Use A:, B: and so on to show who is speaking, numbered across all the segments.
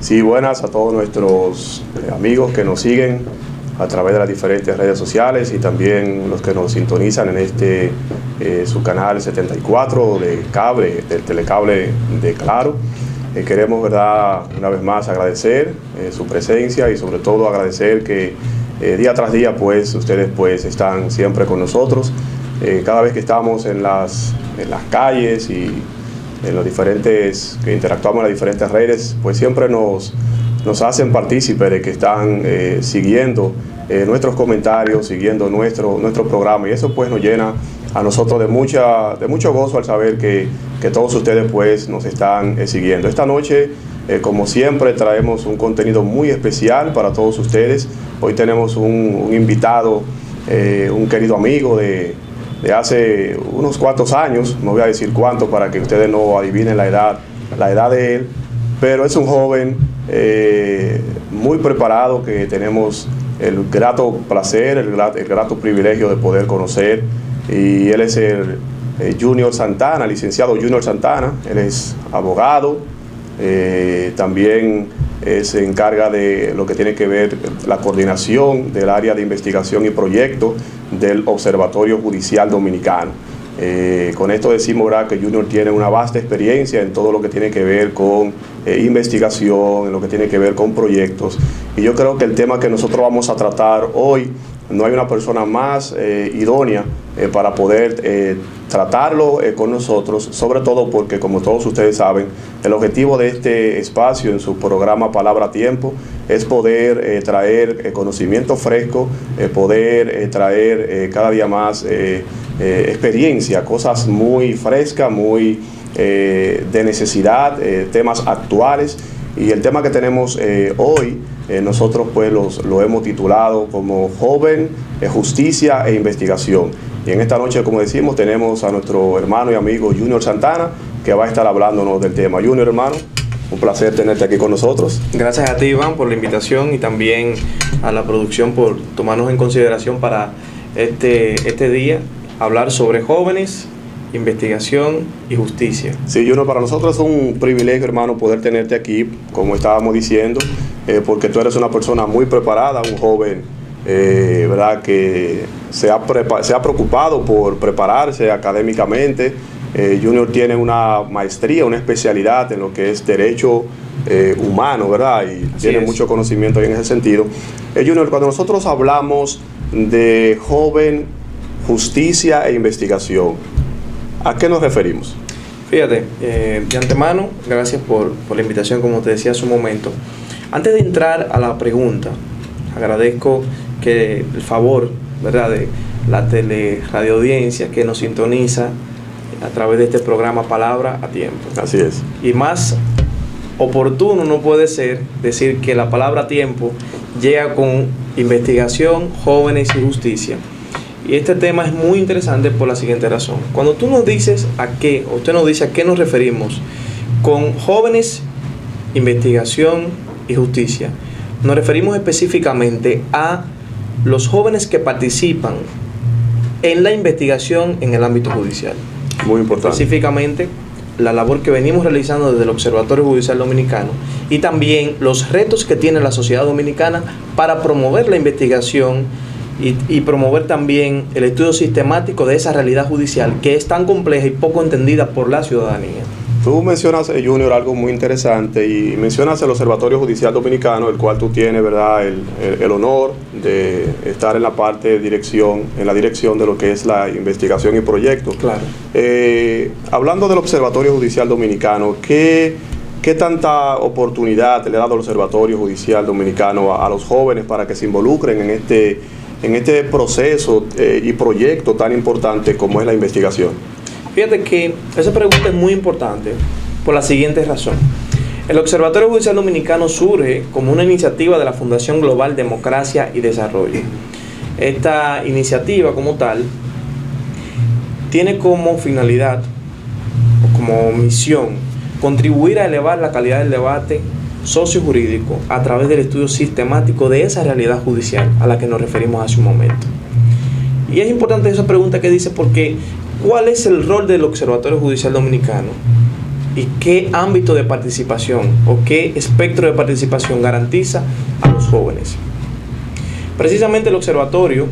A: Sí, buenas a todos nuestros amigos que nos siguen a través de las diferentes redes sociales y también los que nos sintonizan en su canal 74 de cable, del telecable de Claro. Queremos, ¿verdad?, una vez más agradecer su presencia y sobre todo agradecer que día tras día pues ustedes pues están siempre con nosotros. Cada vez que estamos en las calles y en los diferentes, que interactuamos en las diferentes redes, pues siempre nos hacen partícipes de que están siguiendo nuestros comentarios, siguiendo nuestro programa, y eso pues nos llena a nosotros de mucho gozo al saber que todos ustedes pues nos están siguiendo. Esta noche, como siempre, traemos un contenido muy especial para todos ustedes. Hoy tenemos un invitado, un querido amigo de hace unos cuantos años, no voy a decir cuánto para que ustedes no adivinen la edad de él, pero es un joven muy preparado que tenemos el grato placer, el grato privilegio de poder conocer, y él es el Junior Santana, licenciado Junior Santana. Él es abogado, también se encarga de lo que tiene que ver la coordinación del área de investigación y proyectos del Observatorio Judicial Dominicano. Con esto decimos, ¿verdad?, que Junior tiene una vasta experiencia en todo lo que tiene que ver con investigación, en lo que tiene que ver con proyectos, y yo creo que el tema que nosotros vamos a tratar hoy, no hay una persona más idónea para poder tratarlo con nosotros, sobre todo porque, como todos ustedes saben, el objetivo de este espacio en su programa Palabra a Tiempo es poder traer conocimiento fresco, poder traer cada día más experiencia, cosas muy frescas, muy de necesidad, temas actuales. Y el tema que tenemos hoy, nosotros pues lo hemos titulado como Joven, Justicia e Investigación. Y en esta noche, como decimos, tenemos a nuestro hermano y amigo Junior Santana, que va a estar hablándonos del tema. Junior, hermano, un placer tenerte aquí con nosotros.
B: Gracias a ti, Iván, por la invitación, y también a la producción por tomarnos en consideración para este día, hablar sobre jóvenes, investigación y justicia.
A: Sí, Junior, para nosotros es un privilegio, hermano, poder tenerte aquí, como estábamos diciendo, porque tú eres una persona muy preparada, un joven, ¿verdad?, que se ha preocupado por prepararse académicamente. Junior tiene una maestría, una especialidad en lo que es derecho humano, ¿verdad?, y tiene mucho conocimiento en ese sentido. Junior, cuando nosotros hablamos de joven, justicia e investigación, ¿a qué nos referimos?
B: Fíjate, de antemano, gracias por la invitación, como te decía hace un momento. Antes de entrar a la pregunta, agradezco que el favor, ¿verdad?, de la telerradioaudiencia que nos sintoniza a través de este programa Palabra a Tiempo.
A: Así es.
B: Y más oportuno no puede ser decir que la Palabra a Tiempo llega con investigación, jóvenes y justicia. Y este tema es muy interesante por la siguiente razón. Cuando tú nos dices usted nos dice a qué nos referimos con jóvenes, investigación y justicia, nos referimos específicamente a los jóvenes que participan en la investigación en el ámbito judicial.
A: Muy importante.
B: Específicamente, la labor que venimos realizando desde el Observatorio Judicial Dominicano, y también los retos que tiene la sociedad dominicana para promover la investigación y promover también el estudio sistemático de esa realidad judicial que es tan compleja y poco entendida por la ciudadanía.
A: Tú mencionas, Junior, algo muy interesante, y mencionas el Observatorio Judicial Dominicano, el cual tú tienes, ¿verdad?, el honor de estar en la parte de dirección, en la dirección de lo que es la investigación y proyectos.
B: Claro.
A: Hablando del Observatorio Judicial Dominicano, ¿qué tanta oportunidad le ha dado el Observatorio Judicial Dominicano a los jóvenes para que se involucren en este proceso y proyecto tan importante como es la investigación?
B: Fíjate que esa pregunta es muy importante por la siguiente razón. El Observatorio Judicial Dominicano surge como una iniciativa de la Fundación Global Democracia y Desarrollo. Esta iniciativa como tal tiene como finalidad o como misión contribuir a elevar la calidad del debate sociojurídico a través del estudio sistemático de esa realidad judicial a la que nos referimos hace un momento. Y es importante esa pregunta que dice, porque ¿cuál es el rol del Observatorio Judicial Dominicano? y qué ámbito de participación o qué espectro de participación garantiza a los jóvenes. Precisamente el observatorio,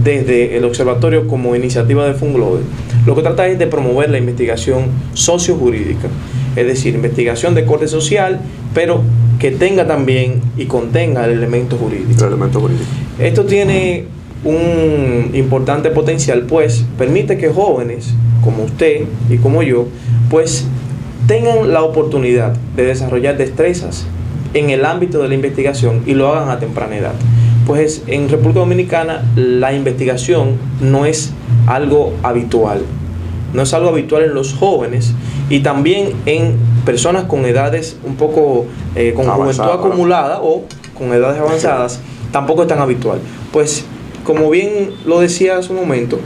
B: desde el observatorio como iniciativa de Funglode, lo que trata es de promover la investigación sociojurídica, es decir, investigación de corte social, pero que tenga también y contenga el elemento jurídico.
A: El elemento jurídico.
B: Esto tiene un importante potencial, pues permite que jóvenes como usted y como yo, pues tengan la oportunidad de desarrollar destrezas en el ámbito de la investigación y lo hagan a temprana edad. Pues en República Dominicana la investigación no es algo habitual, no es algo habitual en los jóvenes y también en personas con edades un poco con juventud acumulada o con edades avanzadas, tampoco es tan habitual. Pues como bien lo decía hace un momento,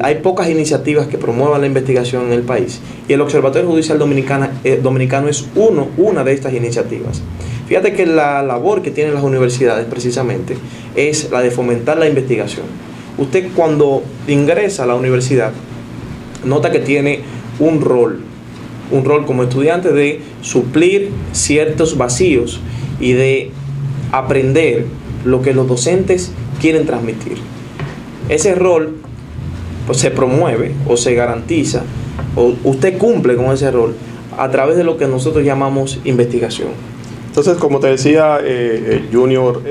B: hay pocas iniciativas que promuevan la investigación en el país y el Observatorio Judicial Dominicano es una de estas iniciativas. Fíjate que la labor que tienen las universidades precisamente es la de fomentar la investigación. Usted cuando ingresa a la universidad nota que tiene un rol como estudiante de suplir ciertos vacíos y de aprender lo que los docentes quieren transmitir. Ese rol pues, se promueve o se garantiza o usted cumple con ese rol a través de lo que nosotros llamamos investigación.
A: Entonces, como te decía, Junior,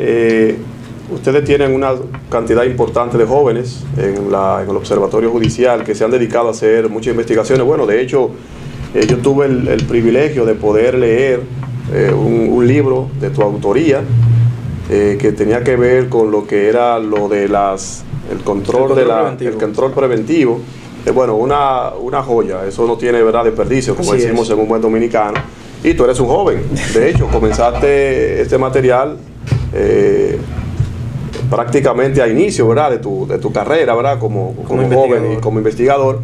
A: ustedes tienen una cantidad importante de jóvenes en el Observatorio Judicial que se han dedicado a hacer muchas investigaciones. Bueno, de hecho, yo tuve el privilegio de poder leer un libro de tu autoría que tenía que ver con lo que era lo de el control preventivo. Bueno, una joya, eso no tiene verdad desperdicio, como decimos en un buen dominicano. Y tú eres un joven, de hecho, comenzaste este material prácticamente a inicio, ¿verdad? de tu carrera, ¿verdad? Como joven y como investigador,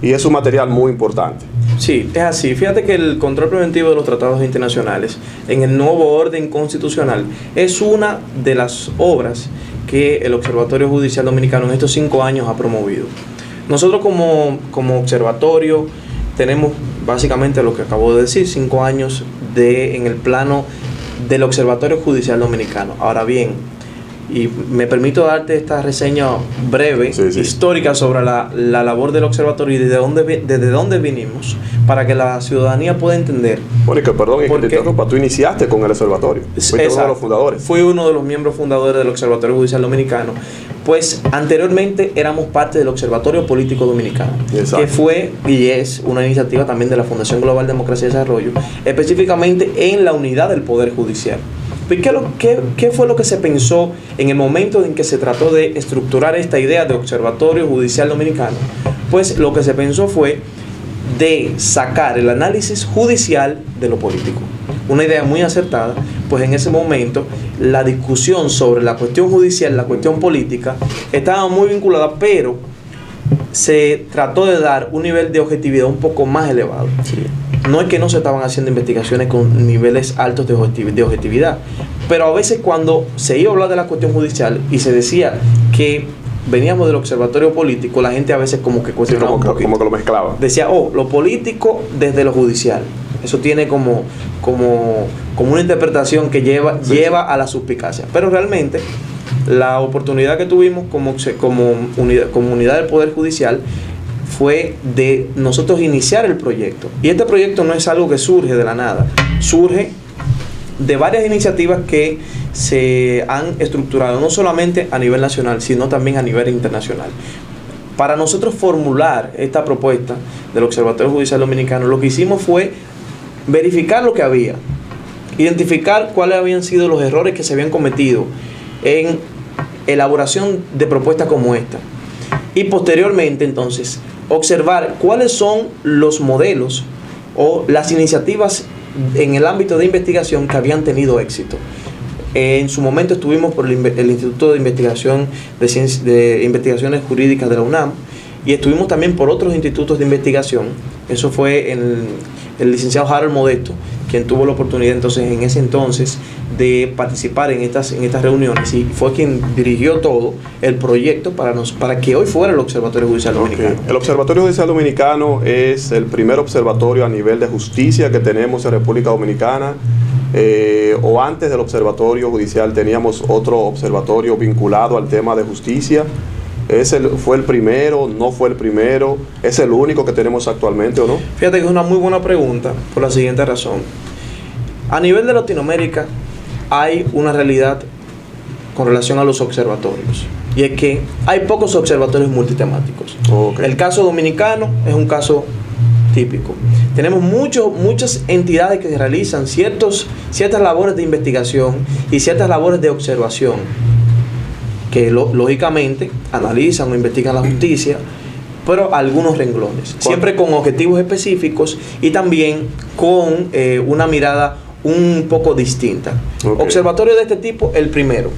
A: y es un material muy importante.
B: Sí, es así. Fíjate que el control preventivo de los tratados internacionales en el nuevo orden constitucional es una de las obras que el Observatorio Judicial Dominicano en estos 5 años ha promovido. Nosotros como observatorio tenemos básicamente lo que acabo de decir, 5 años en el plano del Observatorio Judicial Dominicano. Ahora bien, y me permito darte esta reseña breve, histórica sobre la labor del observatorio y desde dónde vinimos, para que la ciudadanía pueda entender.
A: Bueno, tú iniciaste con el observatorio, fuiste uno de los fundadores.
B: Fui uno de los miembros fundadores del Observatorio Judicial Dominicano, pues anteriormente éramos parte del Observatorio Político Dominicano, que fue y es una iniciativa también de la Fundación Global Democracia y Desarrollo, específicamente en la unidad del Poder Judicial. ¿Qué fue lo que se pensó en el momento en que se trató de estructurar esta idea de Observatorio Judicial Dominicano? Pues lo que se pensó fue de sacar el análisis judicial de lo político. Una idea muy acertada, pues en ese momento la discusión sobre la cuestión judicial, la cuestión política, estaba muy vinculada, pero se trató de dar un nivel de objetividad un poco más elevado. Sí. No es que no se estaban haciendo investigaciones con niveles altos de objetividad, pero a veces cuando se iba a hablar de la cuestión judicial y se decía que veníamos del observatorio político, la gente a veces como que cuestionaba un poquito.
A: Como que lo mezclaba.
B: Decía, lo político desde lo judicial. Eso tiene como una interpretación que lleva a la suspicacia. Pero realmente la oportunidad que tuvimos como unidad del Poder Judicial fue de nosotros iniciar el proyecto. Y este proyecto no es algo que surge de la nada, surge de varias iniciativas que se han estructurado no solamente a nivel nacional, sino también a nivel internacional. Para nosotros formular esta propuesta del Observatorio Judicial Dominicano, lo que hicimos fue verificar lo que había, identificar cuáles habían sido los errores que se habían cometido en elaboración de propuestas como esta. Y posteriormente, entonces, observar cuáles son los modelos o las iniciativas en el ámbito de investigación que habían tenido éxito. En su momento estuvimos por el Instituto de Investigación de Investigaciones Jurídicas de la UNAM y estuvimos también por otros institutos de investigación. Eso fue el licenciado Harold Modesto, quien tuvo la oportunidad entonces en ese entonces de participar en estas reuniones, y fue quien dirigió todo el proyecto para que hoy fuera el Observatorio Judicial Dominicano.
A: El Observatorio Judicial Dominicano es el primer observatorio a nivel de justicia que tenemos en República Dominicana. O antes del Observatorio Judicial teníamos otro observatorio vinculado al tema de justicia. ¿Fue el primero? ¿No fue el primero? ¿Es el único que tenemos actualmente o no?
B: Fíjate que es una muy buena pregunta por la siguiente razón. A nivel de Latinoamérica hay una realidad con relación a los observatorios, y es que hay pocos observatorios multitemáticos.
A: Okay.
B: El caso dominicano es un caso típico. Tenemos muchas entidades que realizan ciertas labores de investigación y ciertas labores de observación, que lógicamente analizan o investigan la justicia, pero algunos renglones, siempre con objetivos específicos y también con una mirada un poco distinta. Okay. Observatorio de este tipo, el primero.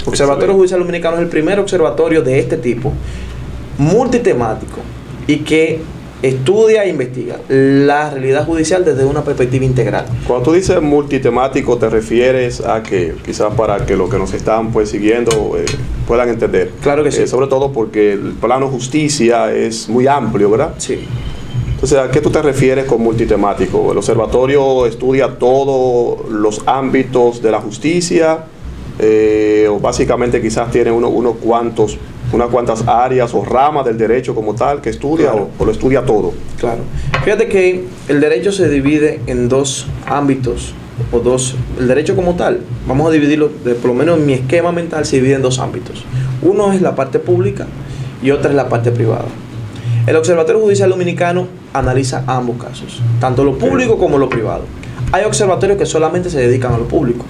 B: Observatorio Judicial Dominicano es el primer observatorio de este tipo, multitemático, y que estudia e investiga la realidad judicial desde una perspectiva integral.
A: Cuando tú dices multitemático, ¿te refieres a que quizás para que los que nos están siguiendo puedan entender?
B: Claro que sí.
A: Sobre todo porque el plano justicia es muy amplio, ¿verdad?
B: Sí.
A: Entonces, ¿a qué tú te refieres con multitemático? ¿El observatorio estudia todos los ámbitos de la justicia? ¿O básicamente quizás tiene unas cuantas áreas o ramas del derecho como tal que estudia? Claro. o lo estudia todo?
B: Claro. Fíjate que el derecho se divide en dos ámbitos, el derecho como tal, vamos a dividirlo, por lo menos en mi esquema mental se divide en dos ámbitos. Uno es la parte pública y otra es la parte privada. El Observatorio Judicial Dominicano analiza ambos casos, tanto lo público como lo privado. Hay observatorios que solamente se dedican a lo público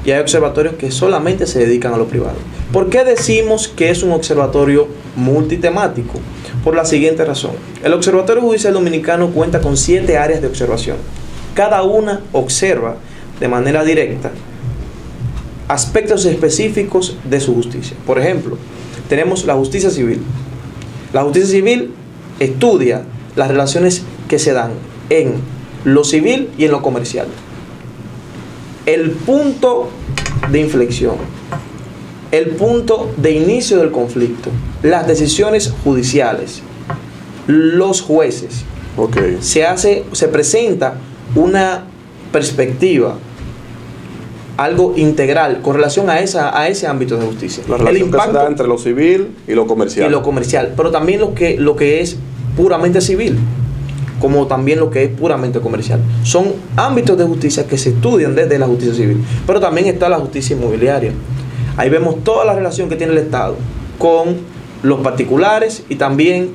B: y hay observatorios que solamente se dedican a lo privado. ¿Por qué decimos que es un observatorio multitemático? Por la siguiente razón. El Observatorio Judicial Dominicano cuenta con 7 áreas de observación. Cada una observa de manera directa aspectos específicos de su justicia. Por ejemplo, tenemos la justicia civil. La justicia civil estudia las relaciones que se dan en lo civil y en lo comercial. El punto de inflexión, el punto de inicio del conflicto, las decisiones judiciales, los jueces.
A: Okay.
B: Se presenta una perspectiva, algo integral con relación a ese ámbito de justicia.
A: La relación que se da entre lo civil y lo comercial.
B: Y lo comercial, pero también lo que es puramente civil, como también lo que es puramente comercial. Son ámbitos de justicia que se estudian desde la justicia civil. Pero también está la justicia inmobiliaria. Ahí vemos toda la relación que tiene el Estado con los particulares y también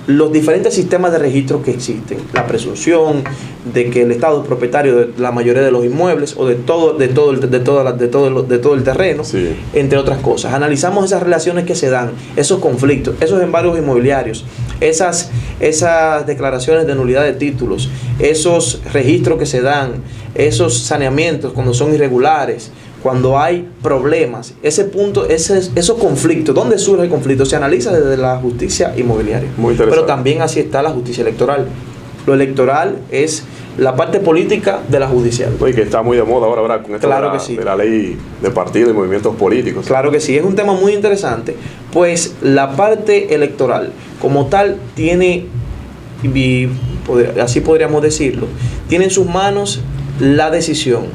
B: los diferentes sistemas de registro que existen. La presunción de que el Estado es propietario de la mayoría de los inmuebles o de todo el terreno, sí, entre otras cosas. Analizamos esas relaciones que se dan, esos conflictos, esos embargos inmobiliarios, esas declaraciones de nulidad de títulos, esos registros que se dan, esos saneamientos cuando son irregulares, cuando hay problemas, esos conflictos, ¿dónde surge el conflicto? Se analiza desde la justicia inmobiliaria.
A: Muy interesante.
B: Pero también así está la justicia electoral. Lo electoral es la parte política de la judicial.
A: Y que está muy de moda ahora, ¿verdad? Con esto
B: claro que sí,
A: de la ley de partidos y movimientos políticos.
B: Claro que sí, es un tema muy interesante, pues la parte electoral como tal tiene, así podríamos decirlo, tiene en sus manos la decisión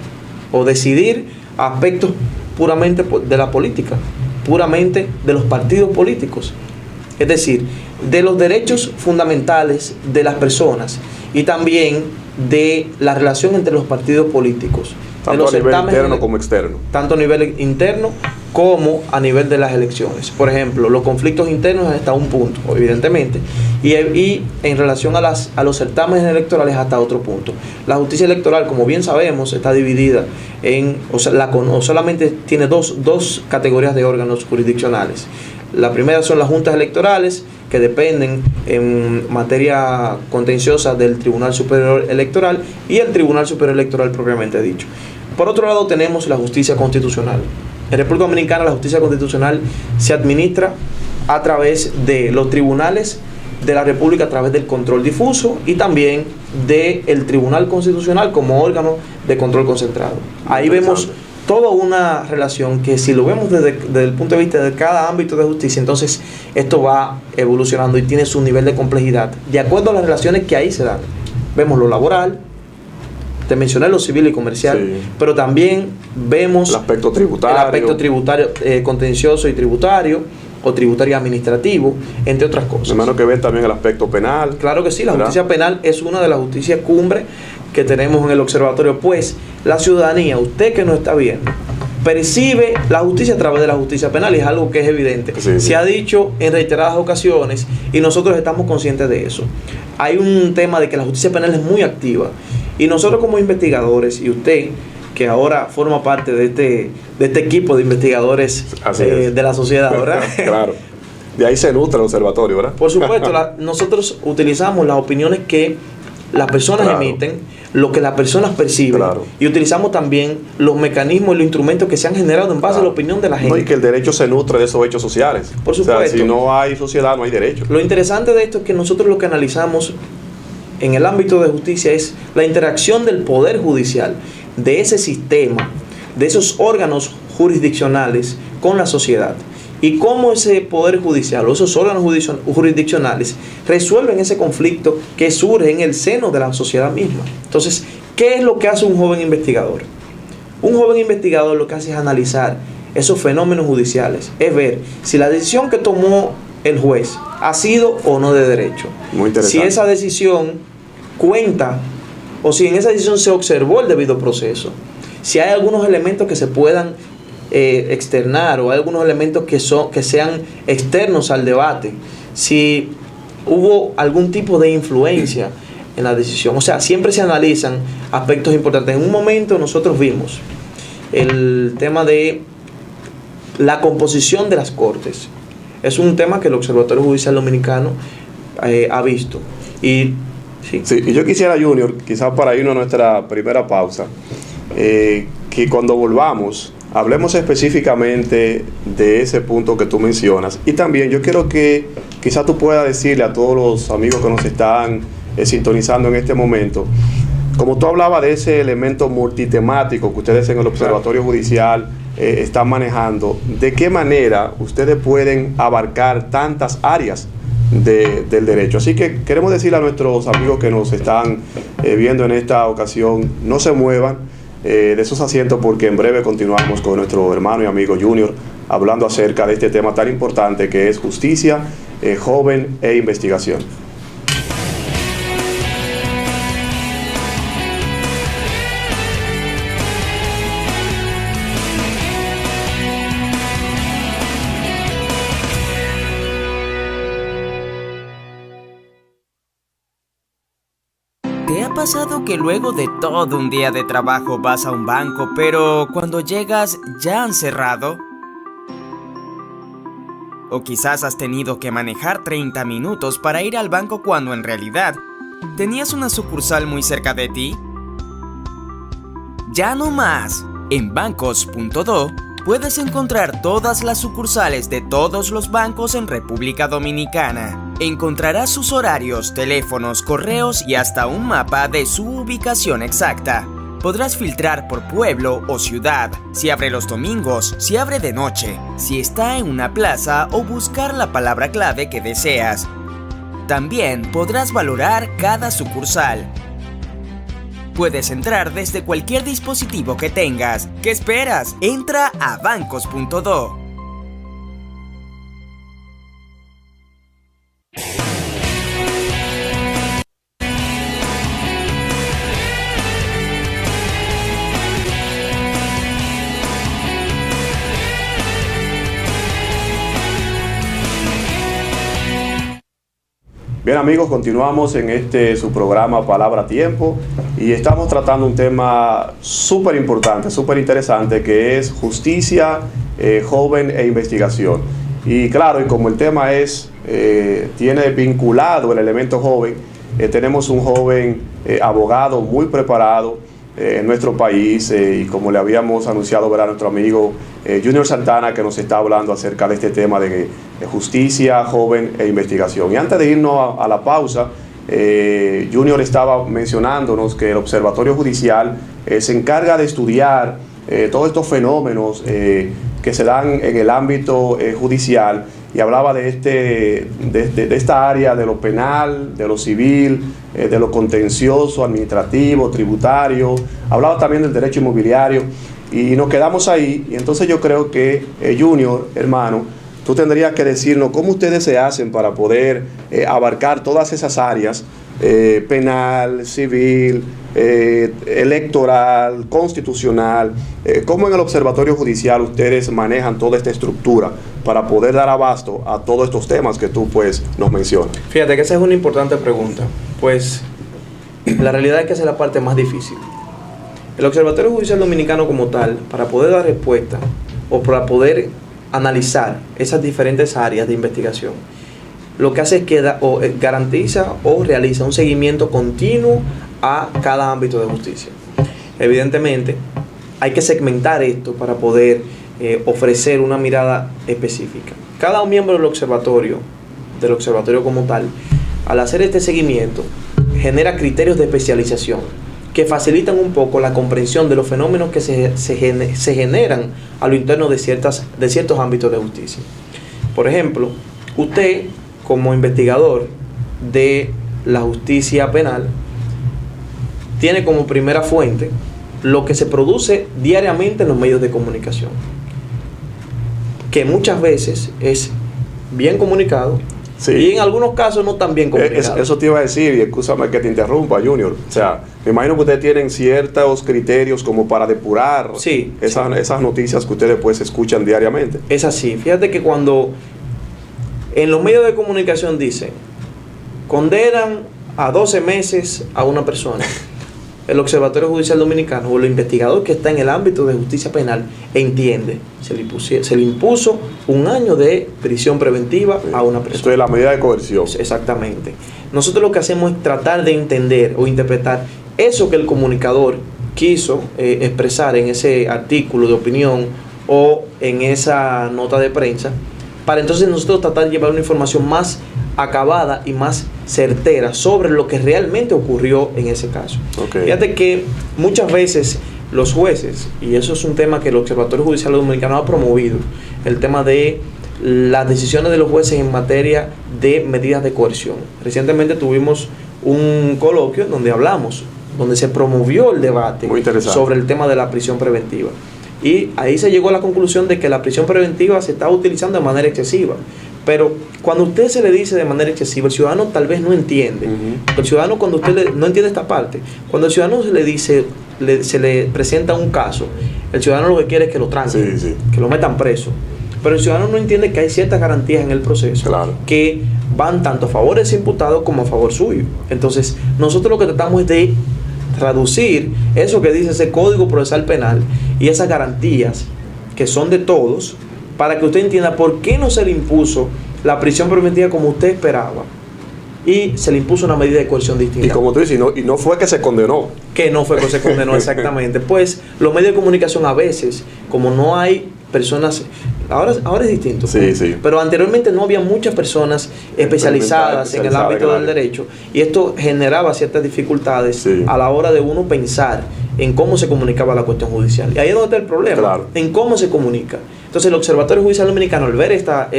B: o decidir aspectos puramente de la política, puramente de los partidos políticos, es decir, de los derechos fundamentales de las personas y también de la relación entre los partidos políticos.
A: Tanto a nivel interno como externo.
B: Tanto a nivel interno como a nivel de las elecciones. Por ejemplo, los conflictos internos hasta un punto, evidentemente, y en relación a los certámenes electorales hasta otro punto. La justicia electoral, como bien sabemos, está dividida solamente tiene dos categorías de órganos jurisdiccionales. La primera son las juntas electorales, que dependen en materia contenciosa del Tribunal Superior Electoral y el Tribunal Superior Electoral propiamente dicho. Por otro lado tenemos la justicia constitucional. En República Dominicana la justicia constitucional se administra a través de los tribunales de la República a través del control difuso y también del Tribunal Constitucional como órgano de control concentrado. Ahí vemos toda una relación que, si lo vemos desde el punto de vista de cada ámbito de justicia, entonces esto va evolucionando y tiene su nivel de complejidad de acuerdo a las relaciones que ahí se dan. Vemos lo laboral, te mencioné lo civil y comercial, sí, pero también vemos
A: el aspecto tributario,
B: contencioso y tributario, o tributario administrativo, entre otras cosas.
A: Hermano, que ven también el aspecto penal.
B: Claro que sí, la justicia penal es una de las justicias cumbre que tenemos en el observatorio, pues la ciudadanía, usted que nos está viendo, percibe la justicia a través de la justicia penal, y es algo que es evidente.
A: Sí,
B: se ha dicho en reiteradas ocasiones y nosotros estamos conscientes de eso. Hay un tema de que la justicia penal es muy activa, y nosotros como investigadores, y usted que ahora forma parte de este equipo de investigadores de la sociedad, ¿verdad?
A: Claro. De ahí se nutre el observatorio, ¿verdad?
B: Por supuesto, nosotros utilizamos las opiniones que las personas emiten, lo que las personas perciben, y utilizamos también los mecanismos y los instrumentos que se han generado en base a la opinión de la gente.
A: No, y que el derecho se nutre de esos hechos sociales.
B: Por supuesto.
A: O sea, si no hay sociedad, no hay derecho.
B: Lo interesante de esto es que nosotros lo que analizamos en el ámbito de justicia es la interacción del poder judicial, de ese sistema, de esos órganos jurisdiccionales con la sociedad, y cómo ese poder judicial o esos órganos jurisdiccionales resuelven ese conflicto que surge en el seno de la sociedad misma. Entonces, ¿qué es lo que hace un joven investigador? Un joven investigador lo que hace es analizar esos fenómenos judiciales, es ver si la decisión que tomó el juez ha sido o no de derecho.
A: Muy interesante.
B: Si esa decisión cuenta, o si en esa decisión se observó el debido proceso, si hay algunos elementos que se puedan externar, o hay algunos elementos que sean externos al debate, si hubo algún tipo de influencia en la decisión. O sea, siempre se analizan aspectos importantes. En un momento nosotros vimos el tema de la composición de las cortes. Es un tema que el Observatorio Judicial Dominicano ha visto. Y
A: yo quisiera, Junior, quizás para irnos a nuestra primera pausa, que cuando volvamos hablemos específicamente de ese punto que tú mencionas, y también yo quiero que quizás tú puedas decirle a todos los amigos que nos están sintonizando en este momento, como tú hablabas de ese elemento multitemático que ustedes en el Observatorio Judicial están manejando, ¿de qué manera ustedes pueden abarcar tantas áreas del derecho? Así que queremos decirle a nuestros amigos que nos están viendo en esta ocasión, no se muevan de sus asientos, porque en breve continuamos con nuestro hermano y amigo Junior hablando acerca de este tema tan importante que es justicia, joven e investigación.
C: ¿Te ha pasado que luego de todo un día de trabajo vas a un banco, pero cuando llegas ya han cerrado? O quizás has tenido que manejar 30 minutos para ir al banco cuando en realidad tenías una sucursal muy cerca de ti. Ya no más. En bancos.do puedes encontrar todas las sucursales de todos los bancos en República Dominicana. Encontrarás sus horarios, teléfonos, correos y hasta un mapa de su ubicación exacta. Podrás filtrar por pueblo o ciudad, si abre los domingos, si abre de noche, si está en una plaza, o buscar la palabra clave que deseas. También podrás valorar cada sucursal. Puedes entrar desde cualquier dispositivo que tengas. ¿Qué esperas? Entra a bancos.do.
A: Bien, amigos, continuamos en su programa Palabra a Tiempo, y estamos tratando un tema súper importante, súper interesante, que es justicia, joven e investigación. Y claro, y como el tema tiene vinculado el elemento joven, tenemos un joven abogado muy preparado, en nuestro país, y como le habíamos anunciado, verá, nuestro amigo Junior Santana, que nos está hablando acerca de este tema de justicia joven e investigación. Y antes de irnos a la pausa, Junior estaba mencionándonos que el Observatorio Judicial se encarga de estudiar todos estos fenómenos que se dan en el ámbito judicial, y hablaba de esta área de lo penal, de lo civil, de lo contencioso, administrativo, tributario. Hablaba también del derecho inmobiliario, y nos quedamos ahí. Y entonces yo creo que Junior, hermano, tú tendrías que decirnos cómo ustedes se hacen para poder abarcar todas esas áreas, penal, civil, electoral, constitucional. ¿Cómo en el Observatorio Judicial ustedes manejan toda esta estructura para poder dar abasto a todos estos temas que tú pues nos mencionas?
B: Fíjate que esa es una importante pregunta, pues la realidad es que esa es la parte más difícil. El Observatorio Judicial Dominicano como tal, para poder dar respuesta o para poder analizar esas diferentes áreas de investigación, lo que hace es que garantiza o realiza un seguimiento continuo a cada ámbito de justicia. Evidentemente, hay que segmentar esto para poder ofrecer una mirada específica. Cada miembro del observatorio como tal, al hacer este seguimiento, genera criterios de especialización que facilitan un poco la comprensión de los fenómenos que se generan a lo interno de ciertos ámbitos de justicia. Por ejemplo, usted, como investigador de la justicia penal, tiene como primera fuente lo que se produce diariamente en los medios de comunicación, que muchas veces es bien comunicado, sí, y en algunos casos no tan bien comunicado.
A: Eso te iba a decir, y escúchame que te interrumpa, Junior. O sea, me imagino que ustedes tienen ciertos criterios como para depurar, sí, esas noticias que ustedes pues escuchan diariamente.
B: Es así. Fíjate que cuando en los medios de comunicación dicen, condenan a 12 meses a una persona, el Observatorio Judicial Dominicano o el investigador que está en el ámbito de justicia penal entiende, se le impuso 1 año de prisión preventiva, sí, a una persona.
A: Esto es la medida de coerción.
B: Exactamente. Nosotros lo que hacemos es tratar de entender o interpretar eso que el comunicador quiso expresar en ese artículo de opinión o en esa nota de prensa, para entonces nosotros tratar de llevar una información más acabada y más certera sobre lo que realmente ocurrió en ese caso. Okay. Fíjate que muchas veces los jueces, y eso es un tema que el Observatorio Judicial Dominicano ha promovido, el tema de las decisiones de los jueces en materia de medidas de coerción. Recientemente tuvimos un coloquio donde se promovió el debate sobre el tema de la prisión preventiva. Y ahí se llegó a la conclusión de que la prisión preventiva se está utilizando de manera excesiva. Pero cuando usted se le dice de manera excesiva, el ciudadano tal vez no entiende. El ciudadano, cuando usted no entiende esta parte, cuando el ciudadano se le dice, se le presenta un caso, el ciudadano lo que quiere es que lo tranquen, sí, que lo metan preso. Pero el ciudadano no entiende que hay ciertas garantías en el proceso, claro, que van tanto a favor de ese imputado como a favor suyo. Entonces, nosotros lo que tratamos es de traducir eso que dice ese Código Procesal Penal y esas garantías que son de todos, para que usted entienda por qué no se le impuso la prisión preventiva como usted esperaba y se le impuso una medida de coerción distinta.
A: Y como tú dices, y no fue que se condenó.
B: Que no fue que se condenó, exactamente. Pues los medios de comunicación a veces, como no hay personas, ahora es distinto,
A: sí, sí,
B: pero anteriormente no había muchas personas especializadas en el ámbito del derecho, y esto generaba ciertas dificultades, sí, a la hora de uno pensar en cómo se comunicaba la cuestión judicial. Y ahí es donde está el problema, claro, en cómo se comunica. Entonces el Observatorio Judicial Dominicano, al ver esta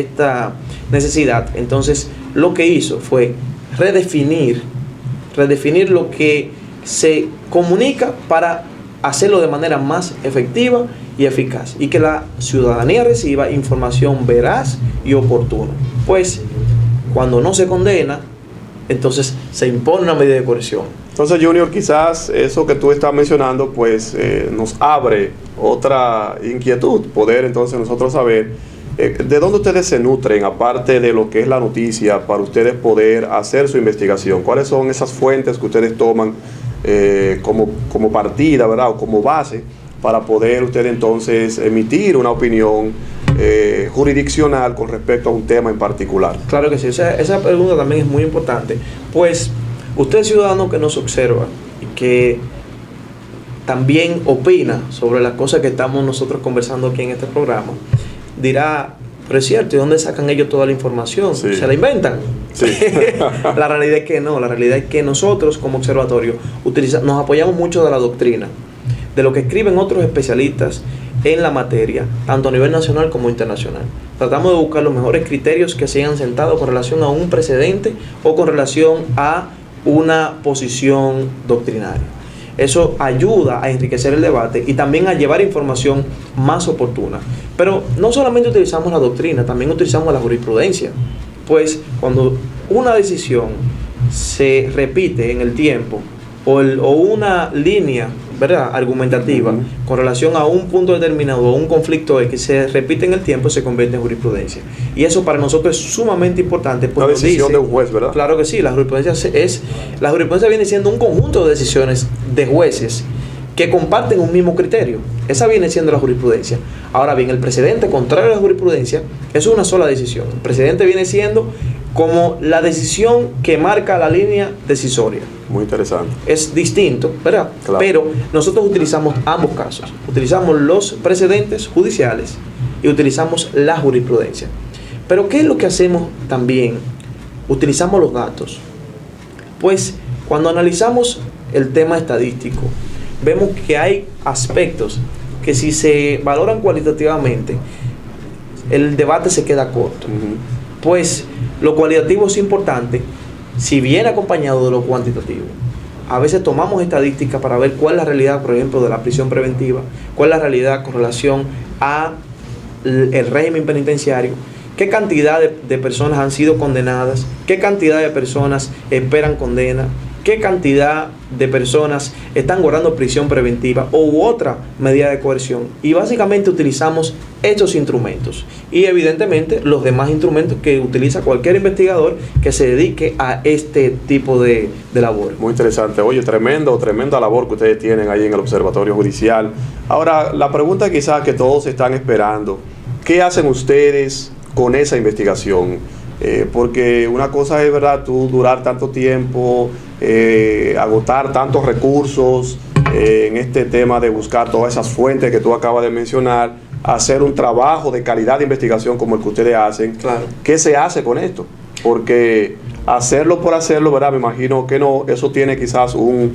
B: necesidad, entonces lo que hizo fue redefinir lo que se comunica para hacerlo de manera más efectiva y eficaz, y que la ciudadanía reciba información veraz y oportuna. Pues cuando no se condena, entonces se impone una medida de coerción.
A: Entonces, Junior, quizás eso que tú estás mencionando pues nos abre otra inquietud, poder entonces nosotros saber de dónde ustedes se nutren, aparte de lo que es la noticia, para ustedes poder hacer su investigación. ¿Cuáles son esas fuentes que ustedes toman como partida, ¿verdad?, o como base para poder ustedes entonces emitir una opinión jurisdiccional con respecto a un tema en particular?
B: Claro que sí, esa pregunta también es muy importante. Pues usted, ciudadano que nos observa y que también opina sobre las cosas que estamos nosotros conversando aquí en este programa, dirá, pero es cierto, ¿y dónde sacan ellos toda la información?
A: Sí.
B: ¿Se la inventan?
A: Sí.
B: La realidad es que no, la realidad es que nosotros como observatorio nos apoyamos mucho de la doctrina, de lo que escriben otros especialistas en la materia, tanto a nivel nacional como internacional. Tratamos de buscar los mejores criterios que se hayan sentado con relación a un precedente o con relación a una posición doctrinaria. Eso ayuda a enriquecer el debate y también a llevar información más oportuna. Pero no solamente utilizamos la doctrina, también utilizamos la jurisprudencia. Pues cuando una decisión se repite en el tiempo o una línea, ¿verdad?, argumentativa con relación a un punto determinado o un conflicto que se repite en el tiempo, se convierte en jurisprudencia. Y eso para nosotros es sumamente importante.
A: Una decisión de un juez, ¿verdad?
B: Claro que sí, la jurisprudencia viene siendo un conjunto de decisiones de jueces que comparten un mismo criterio. Esa viene siendo la jurisprudencia. Ahora bien, el precedente, contrario a la jurisprudencia, es una sola decisión. El precedente viene siendo como la decisión que marca la línea decisoria.
A: Muy interesante.
B: Es distinto, ¿verdad?
A: Claro.
B: Pero nosotros utilizamos ambos casos. Utilizamos los precedentes judiciales y utilizamos la jurisprudencia. Pero ¿qué es lo que hacemos también? Utilizamos los datos. Pues cuando analizamos el tema estadístico, vemos que hay aspectos que si se valoran cualitativamente, el debate se queda corto. Pues lo cualitativo es importante si viene acompañado de lo cuantitativo. A veces tomamos estadísticas para ver cuál es la realidad, por ejemplo, de la prisión preventiva, cuál es la realidad con relación a el régimen penitenciario, qué cantidad de personas han sido condenadas, qué cantidad de personas esperan condena, qué cantidad de personas están guardando prisión preventiva u otra medida de coerción. Y básicamente utilizamos estos instrumentos y evidentemente los demás instrumentos que utiliza cualquier investigador que se dedique a este tipo de labor.
A: Muy interesante. Oye, tremenda labor que ustedes tienen ahí en el Observatorio Judicial. Ahora, la pregunta quizás que todos están esperando, ¿qué hacen ustedes con esa investigación? Porque una cosa es, ¿verdad?, tú durar tanto tiempo, agotar tantos recursos en este tema de buscar todas esas fuentes que tú acabas de mencionar, hacer un trabajo de calidad de investigación como el que ustedes hacen.
B: Claro.
A: ¿Qué se hace con esto? Porque hacerlo por hacerlo, ¿verdad?, me imagino que no, eso tiene quizás un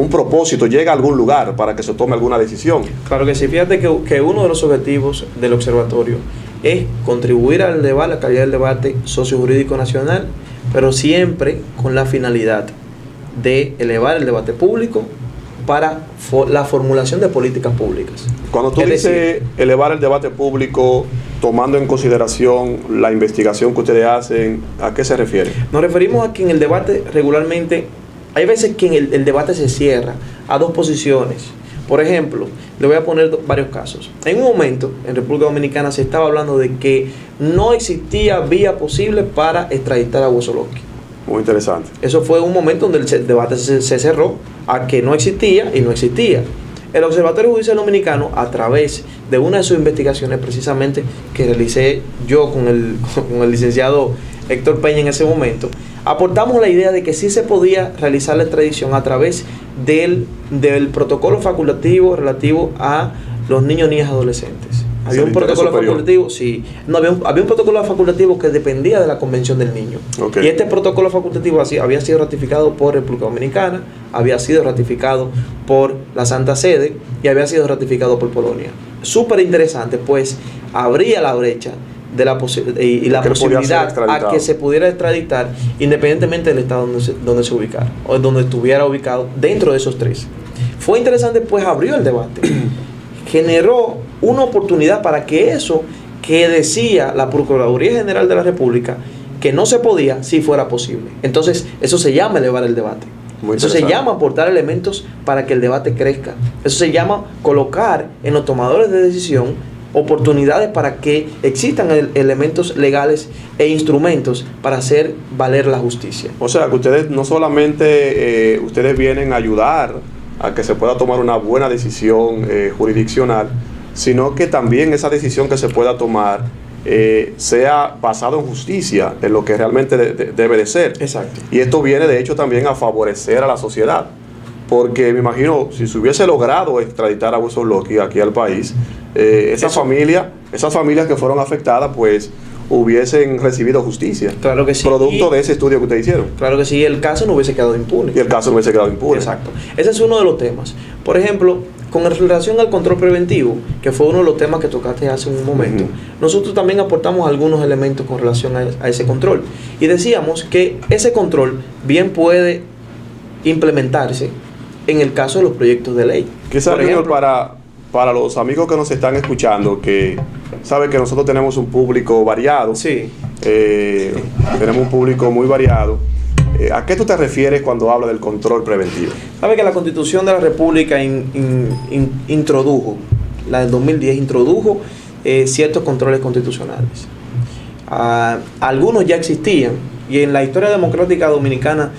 A: propósito, llega a algún lugar para que se tome alguna decisión.
B: Claro que sí. Fíjate que uno de los objetivos del observatorio es contribuir al debate, a la calidad del debate sociojurídico nacional, pero siempre con la finalidad de elevar el debate público para la formulación de políticas públicas.
A: Cuando tú dices elevar el debate público, tomando en consideración la investigación que ustedes hacen, ¿a qué se refiere?
B: Nos referimos a que en el debate regularmente, hay veces que el debate se cierra a dos posiciones. Por ejemplo, le voy a poner varios casos. En un momento, en República Dominicana se estaba hablando de que no existía vía posible para extraditar a Huesolowski.
A: Muy interesante.
B: Eso fue un momento donde el debate se cerró a que no existía y no existía. El Observatorio Judicial Dominicano, a través de una de sus investigaciones precisamente que realicé yo con el licenciado Héctor Peña en ese momento, aportamos la idea de que sí se podía realizar la extradición a través del protocolo facultativo relativo a los niños, niñas y adolescentes. Había un protocolo facultativo, sí. No, había un protocolo facultativo que dependía de la Convención del Niño.
A: Okay.
B: Y este protocolo facultativo había sido ratificado por República Dominicana, había sido ratificado por la Santa Sede y había sido ratificado por Polonia. Súper interesante, pues abría la brecha de la posibilidad a que se pudiera extraditar independientemente del estado donde se ubicara o donde estuviera ubicado dentro de esos tres. Fue interesante, pues abrió el debate, generó una oportunidad para que eso que decía la Procuraduría General de la República que no se podía, sí fuera posible. Entonces eso se llama elevar el debate. Eso se llama aportar elementos para que el debate crezca. Eso se llama colocar en los tomadores de decisión oportunidades para que existan elementos legales e instrumentos para hacer valer la justicia.
A: O sea, que ustedes no solamente ustedes vienen a ayudar a que se pueda tomar una buena decisión jurisdiccional, sino que también esa decisión que se pueda tomar sea basado en justicia, en lo que realmente debe de ser.
B: Exacto.
A: Y esto viene de hecho también a favorecer a la sociedad, porque me imagino, si se hubiese logrado extraditar a Wilson Lockett aquí al país, esas familias que fueron afectadas, pues hubiesen recibido justicia.
B: Claro que sí.
A: Producto de ese estudio que ustedes hicieron.
B: Claro que sí, el caso no hubiese quedado impune.
A: Y el caso no hubiese quedado impune.
B: Exacto. Ese es uno de los temas. Por ejemplo, con relación al control preventivo, que fue uno de los temas que tocaste hace un momento, nosotros también aportamos algunos elementos con relación a ese control. Y decíamos que ese control bien puede implementarse en el caso de los proyectos de ley.
A: Quizás, Junior, para los amigos que nos están escuchando, que saben que nosotros tenemos un público variado.
B: Sí.
A: Tenemos un público muy variado. ¿A qué tú te refieres cuando hablas del control preventivo?
B: Sabe que la Constitución de la República introdujo, la del 2010 introdujo ciertos controles constitucionales. Algunos ya existían, y en la historia democrática dominicana,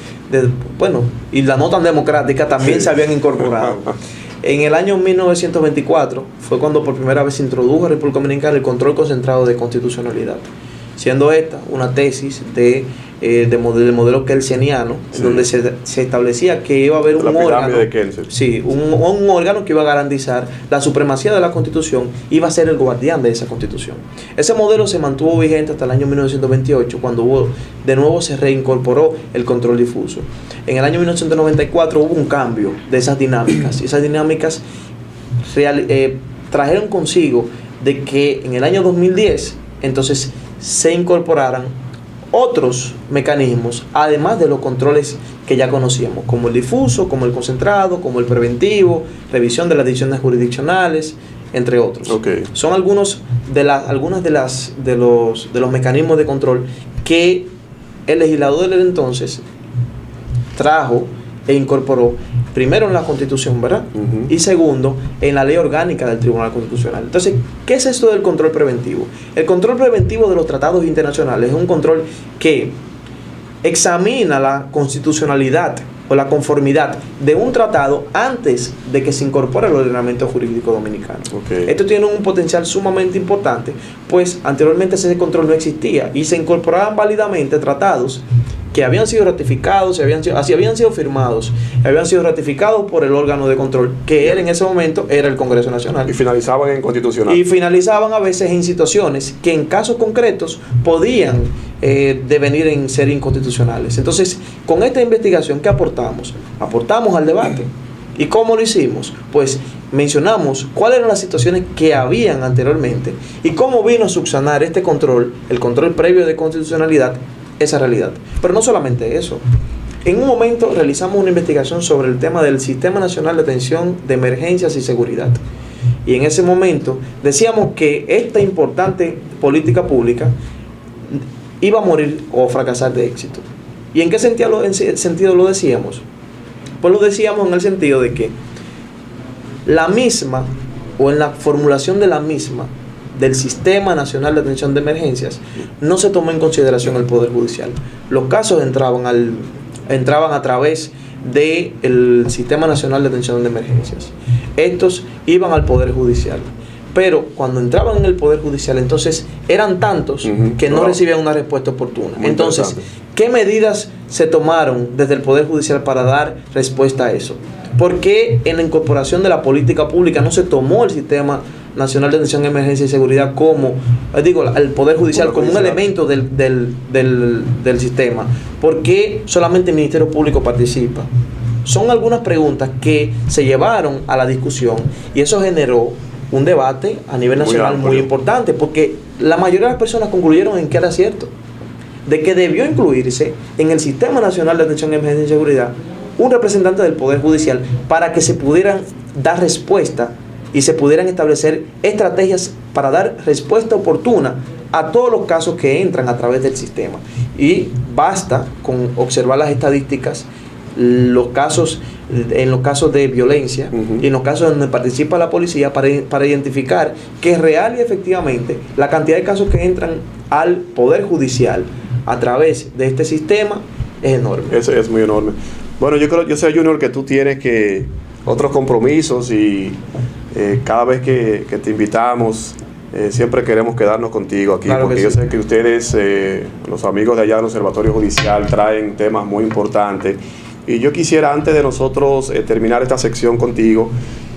B: y la no tan democrática, también se habían incorporado. En el año 1924 fue cuando por primera vez se introdujo en República Dominicana el control concentrado de constitucionalidad, siendo esta una tesis del modelo kelseniano, donde se establecía que iba a haber un órgano, un órgano que iba a garantizar la supremacía de la Constitución, iba a ser el guardián de esa Constitución. Ese modelo se mantuvo vigente hasta el año 1928, cuando de nuevo se reincorporó el control difuso. En el año 1994 hubo un cambio de esas dinámicas, y esas dinámicas trajeron consigo de que en el año 2010 entonces se incorporaran otros mecanismos, además de los controles que ya conocíamos, como el difuso, como el concentrado, como el preventivo, revisión de las decisiones jurisdiccionales, entre otros. Son algunos de los mecanismos de control que el legislador del entonces trajo e incorporó, primero en la Constitución, ¿verdad? Y segundo, en la ley orgánica del Tribunal Constitucional. Entonces, ¿qué es esto del control preventivo? El control preventivo de los tratados internacionales es un control que examina la constitucionalidad o la conformidad de un tratado antes de que se incorpore al ordenamiento jurídico dominicano. Esto tiene un potencial sumamente importante, pues anteriormente ese control no existía y se incorporaban válidamente tratados que habían sido ratificados, habían sido firmados, habían sido ratificados por el órgano de control, que en ese momento era el Congreso Nacional.
A: Y finalizaban en constitucional.
B: Y finalizaban a veces en situaciones que en casos concretos podían devenir en ser inconstitucionales. Entonces, con esta investigación, ¿qué aportamos? Aportamos al debate. ¿Y cómo lo hicimos? Pues mencionamos cuáles eran las situaciones que habían anteriormente y cómo vino a subsanar este control, el control previo de constitucionalidad, esa realidad. Pero no solamente eso. En un momento realizamos una investigación sobre el tema del Sistema Nacional de Atención de Emergencias y Seguridad. Y en ese momento decíamos que esta importante política pública iba a morir o fracasar de éxito. ¿Y en qué sentido lo decíamos? Pues lo decíamos en el sentido de que la misma, o en la formulación de la misma, del Sistema Nacional de Atención de Emergencias, no se tomó en consideración el Poder Judicial. Los casos entraban a través del Sistema Nacional de Atención de Emergencias. Estos iban al Poder Judicial. Pero cuando entraban en el Poder Judicial, entonces eran tantos que no recibían una respuesta oportuna. Entonces, ¿qué medidas se tomaron desde el Poder Judicial para dar respuesta a eso? ¿Por qué en la incorporación de la política pública no se tomó el Sistema Nacional de Atención, Emergencia y Seguridad el Poder Judicial como un elemento del sistema? ¿Por qué solamente el Ministerio Público participa? Son algunas preguntas que se llevaron a la discusión y eso generó un debate a nivel nacional muy importante, porque la mayoría de las personas concluyeron en que era cierto, de que debió incluirse en el Sistema Nacional de Atención, Emergencia y Seguridad un representante del Poder Judicial para que se pudieran dar respuesta y se pudieran establecer estrategias para dar respuesta oportuna a todos los casos que entran a través del sistema. Y basta con observar las estadísticas, en los casos de violencia y en los casos donde participa la policía para identificar que real y efectivamente la cantidad de casos que entran al Poder Judicial a través de este sistema es enorme.
A: Eso es muy enorme. Bueno, yo sé, Junior, que tú tienes otros compromisos y cada vez que te invitamos siempre queremos quedarnos contigo aquí, claro, porque yo sé que ustedes, los amigos de allá del Observatorio Judicial, traen temas muy importantes Y yo quisiera, antes de nosotros terminar esta sección contigo,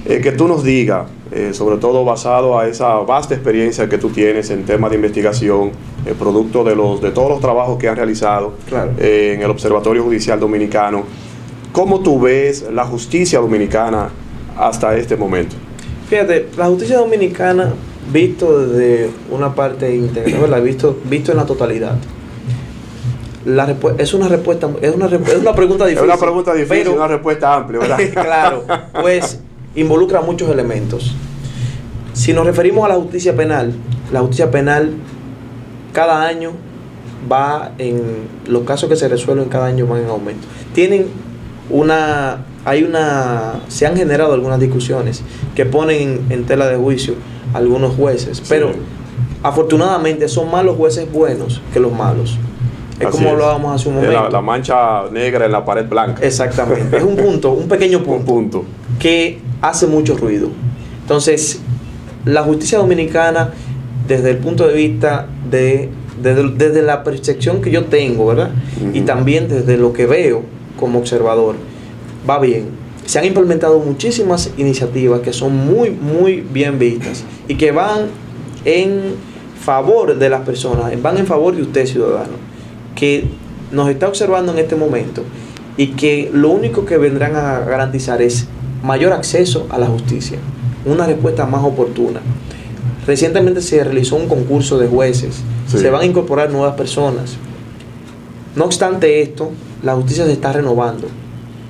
A: que tú nos digas, sobre todo basado a esa vasta experiencia que tú tienes en temas de investigación, producto de todos los trabajos que has realizado
B: Claro.
A: En el Observatorio Judicial Dominicano, ¿cómo tú ves la justicia dominicana hasta este momento?
B: Fíjate, la justicia dominicana, visto desde una parte íntegra, ¿verdad? Visto en la totalidad. Es una respuesta, es una pregunta difícil.
A: Es una pregunta difícil,
B: pero,
A: una respuesta amplia, ¿verdad?
B: claro, pues involucra muchos elementos. Si nos referimos a la justicia penal cada año los casos que se resuelven cada año van en aumento. Se han generado algunas discusiones que ponen en tela de juicio a algunos jueces, pero afortunadamente son más los jueces buenos que los malos. Es como hablábamos hace un momento.
A: La mancha negra en la pared blanca.
B: Exactamente. Es un pequeño punto, que hace mucho ruido. Entonces, la justicia dominicana, desde el punto de vista desde la percepción que yo tengo, ¿verdad? Y también desde lo que veo como observador, va bien. Se han implementado muchísimas iniciativas que son muy, muy bien vistas y que van en favor de las personas, van en favor de usted, ciudadano, que nos está observando en este momento y que lo único que vendrán a garantizar es mayor acceso a la justicia, una respuesta más oportuna. Recientemente se realizó un concurso de jueces, se van a incorporar nuevas personas. No obstante esto, la justicia se está renovando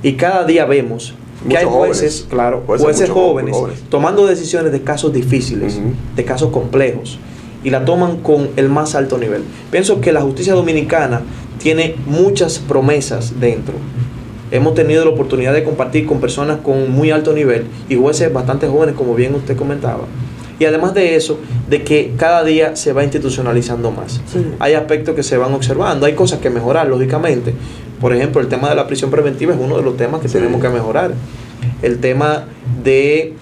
B: y cada día vemos que hay jueces, jueces jóvenes tomando decisiones de casos difíciles, de casos complejos, y la toman con el más alto nivel. Pienso que la justicia dominicana tiene muchas promesas dentro. Hemos tenido la oportunidad de compartir con personas con muy alto nivel y jueces bastante jóvenes, como bien usted comentaba. Y además de eso, de que cada día se va institucionalizando más. Hay aspectos que se van observando, hay cosas que mejorar, lógicamente. Por ejemplo, el tema de la prisión preventiva es uno de los temas que tenemos que mejorar. El tema de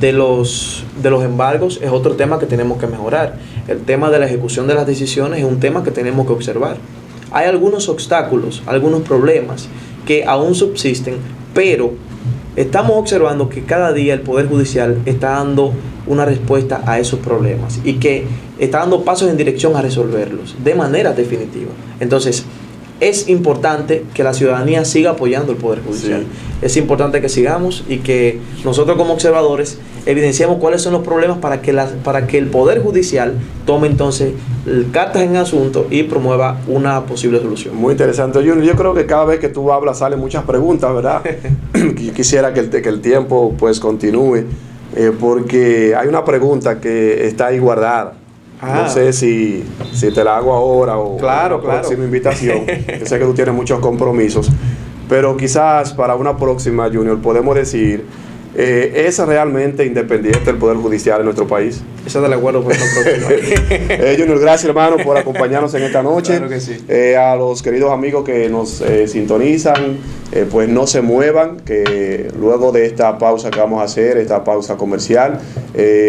B: los embargos es otro tema que tenemos que mejorar. El tema de la ejecución de las decisiones es un tema que tenemos que observar. Hay algunos obstáculos, algunos problemas que aún subsisten, pero estamos observando que cada día el Poder Judicial está dando una respuesta a esos problemas y que está dando pasos en dirección a resolverlos de manera definitiva. Entonces, es importante que la ciudadanía siga apoyando el Poder Judicial. Es importante que sigamos y que nosotros como observadores evidenciemos cuáles son los problemas para que el Poder Judicial tome entonces cartas en asunto y promueva una posible solución.
A: Muy interesante, Junior. Yo creo que cada vez que tú hablas salen muchas preguntas, ¿verdad? Quisiera que el tiempo pues continúe, porque hay una pregunta que está ahí guardada. No sé si te la hago ahora o
B: claro,
A: una próxima invitación. Yo sé que tú tienes muchos compromisos, pero quizás para una próxima, Junior, podemos decir, ¿es realmente independiente el Poder Judicial en nuestro país?
B: Esa te la guardo para una próxima.
A: Junior, gracias, hermano, por acompañarnos en esta noche.
B: Claro que sí.
A: A los queridos amigos que nos sintonizan, pues no se muevan, que luego de esta pausa que vamos a hacer, esta pausa comercial,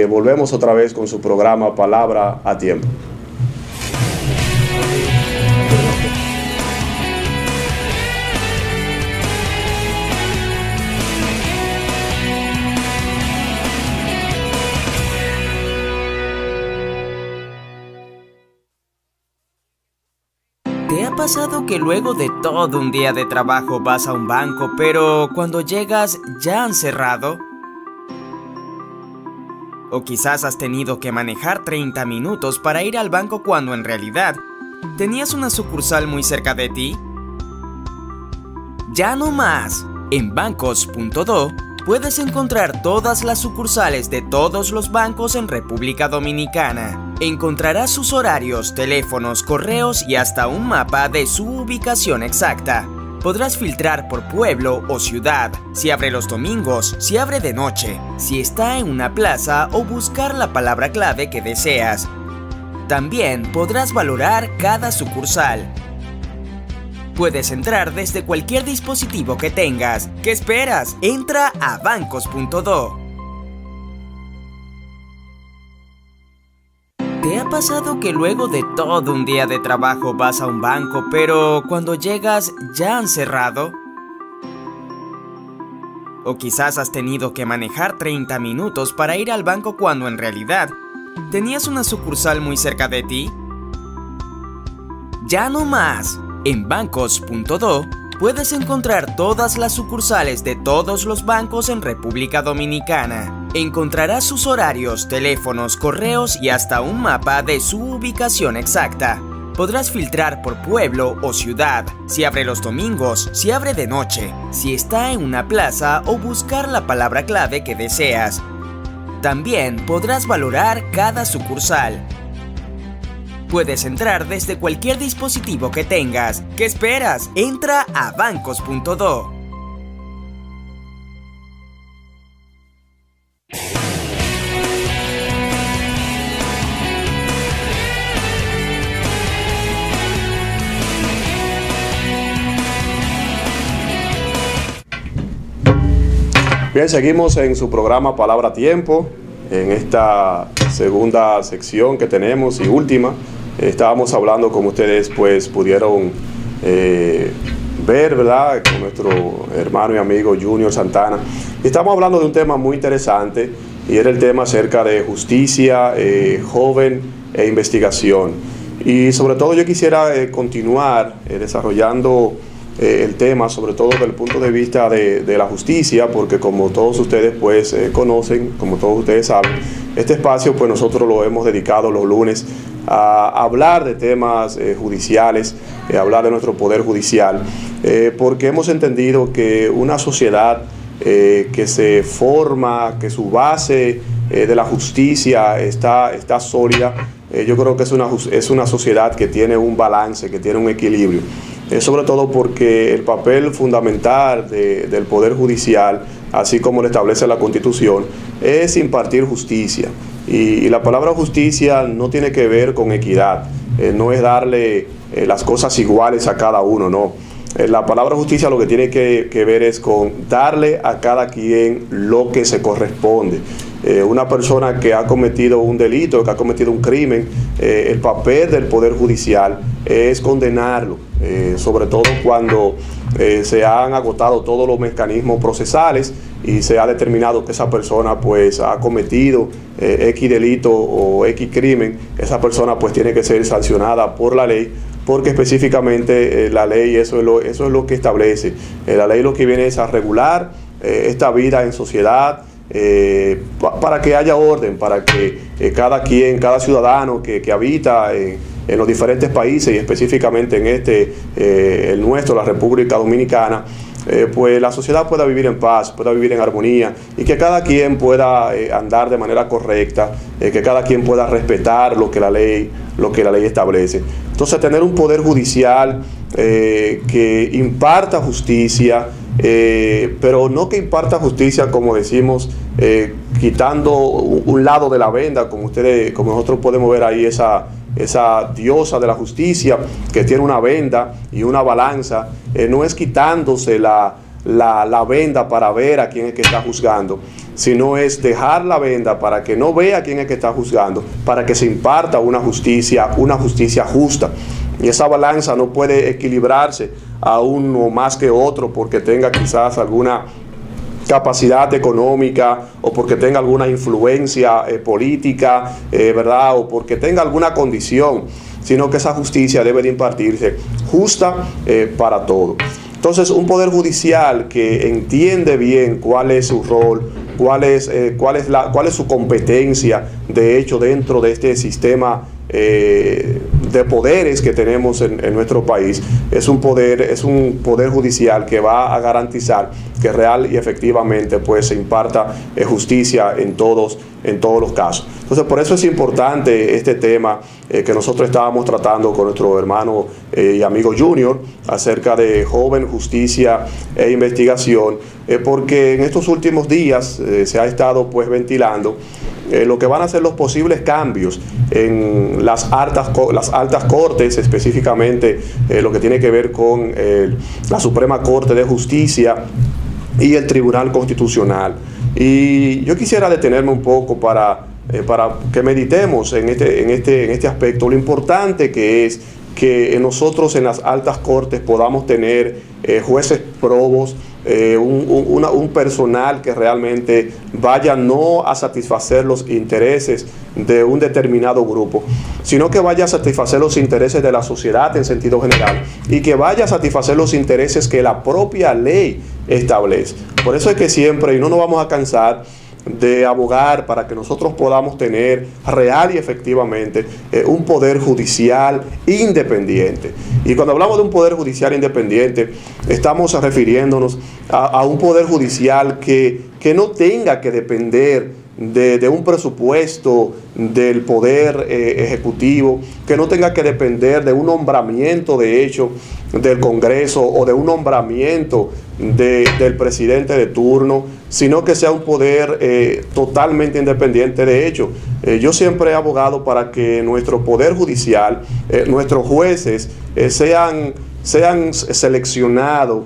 A: volvemos otra vez con su programa Palabra a Tiempo.
C: ¿Te ha pasado que luego de todo un día de trabajo vas a un banco, pero cuando llegas ya han cerrado? O quizás has tenido que manejar 30 minutos para ir al banco cuando en realidad tenías una sucursal muy cerca de ti. Ya no más. En bancos.do puedes encontrar todas las sucursales de todos los bancos en República Dominicana. Encontrarás sus horarios, teléfonos, correos y hasta un mapa de su ubicación exacta. Podrás filtrar por pueblo o ciudad, si abre los domingos, si abre de noche, si está en una plaza o buscar la palabra clave que deseas. También podrás valorar cada sucursal. Puedes entrar desde cualquier dispositivo que tengas. ¿Qué esperas? Entra a bancos.do. ¿Te ha pasado que luego de todo un día de trabajo vas a un banco, pero cuando llegas ya han cerrado? O quizás has tenido que manejar 30 minutos para ir al banco cuando en realidad tenías una sucursal muy cerca de ti. Ya no más. En Bancos.do puedes encontrar todas las sucursales de todos los bancos en República Dominicana. Encontrarás sus horarios, teléfonos, correos y hasta un mapa de su ubicación exacta. Podrás filtrar por pueblo o ciudad, si abre los domingos, si abre de noche, si está en una plaza o buscar la palabra clave que deseas. También podrás valorar cada sucursal. Puedes entrar desde cualquier dispositivo que tengas. ¿Qué esperas? Entra a Bancos.do.
A: Bien, seguimos en su programa Palabra a Tiempo, en esta segunda sección que tenemos y última. Estábamos hablando, como ustedes pues pudieron ver, ¿verdad?, con nuestro hermano y amigo Junior Santana. Y estamos hablando de un tema muy interesante, y era el tema acerca de justicia joven e investigación. Y sobre todo yo quisiera continuar desarrollando el tema, sobre todo desde el punto de vista de la justicia, porque como todos ustedes pues conocen, como todos ustedes saben, este espacio pues nosotros lo hemos dedicado los lunes a hablar de temas judiciales, hablar de nuestro poder judicial, porque hemos entendido que una sociedad que se forma, que su base de la justicia está sólida, yo creo que es una sociedad que tiene un balance, que tiene un equilibrio. Sobre todo porque el papel fundamental del Poder Judicial, así como lo establece la Constitución, es impartir justicia. Y la palabra justicia no tiene que ver con equidad, no es darle las cosas iguales a cada uno, no. La palabra justicia lo que tiene que ver es con darle a cada quien lo que se corresponde. Una persona que ha cometido un delito, que ha cometido un crimen, el papel del Poder Judicial es condenarlo, sobre todo cuando se han agotado todos los mecanismos procesales y se ha determinado que esa persona pues ha cometido X delito o X crimen. Esa persona pues tiene que ser sancionada por la ley, porque específicamente la ley eso es lo que establece. La ley lo que viene es a regular esta vida en sociedad, para que haya orden, para que cada ciudadano que habita en los diferentes países y específicamente en el nuestro, la República Dominicana, pues la sociedad pueda vivir en paz, pueda vivir en armonía, y que cada quien pueda andar de manera correcta, que cada quien pueda respetar lo que la ley establece. Entonces, tener un poder judicial que imparta justicia, pero no que imparta justicia, como decimos, quitando un lado de la venda, como nosotros podemos ver ahí esa diosa de la justicia que tiene una venda y una balanza. No es quitándose la venda para ver a quién es que está juzgando, sino es dejar la venda para que no vea a quién es que está juzgando, para que se imparta una justicia justa. Y esa balanza no puede equilibrarse a uno más que otro porque tenga quizás alguna capacidad económica, o porque tenga alguna influencia política, ¿verdad?, o porque tenga alguna condición, sino que esa justicia debe de impartirse justa para todos. Entonces, un poder judicial que entiende bien cuál es su rol, cuál es su competencia, de hecho, dentro de este sistema de poderes que tenemos en nuestro país, es un poder judicial que va a garantizar que real y efectivamente pues se imparta justicia en todos los casos. Entonces, por eso es importante este tema que nosotros estábamos tratando con nuestro hermano y amigo Junior acerca de joven, justicia e investigación, porque en estos últimos días se ha estado pues ventilando lo que van a ser los posibles cambios en las altas cortes, específicamente lo que tiene que ver con la Suprema Corte de Justicia y el Tribunal Constitucional. Y yo quisiera detenerme un poco para que meditemos en este aspecto, lo importante que es que nosotros en las altas cortes podamos tener jueces probos, un personal que realmente vaya no a satisfacer los intereses de un determinado grupo, sino que vaya a satisfacer los intereses de la sociedad en sentido general y que vaya a satisfacer los intereses que la propia ley establece. Por eso es que siempre, y no nos vamos a cansar de abogar para que nosotros podamos tener real y efectivamente un poder judicial independiente. Y cuando hablamos de un poder judicial independiente, estamos refiriéndonos a un poder judicial que no tenga que depender de un presupuesto del poder ejecutivo, que no tenga que depender de un nombramiento de hecho del Congreso o de un nombramiento del presidente de turno, sino que sea un poder totalmente independiente. De hecho, yo siempre he abogado para que nuestro poder judicial, nuestros jueces sean seleccionados,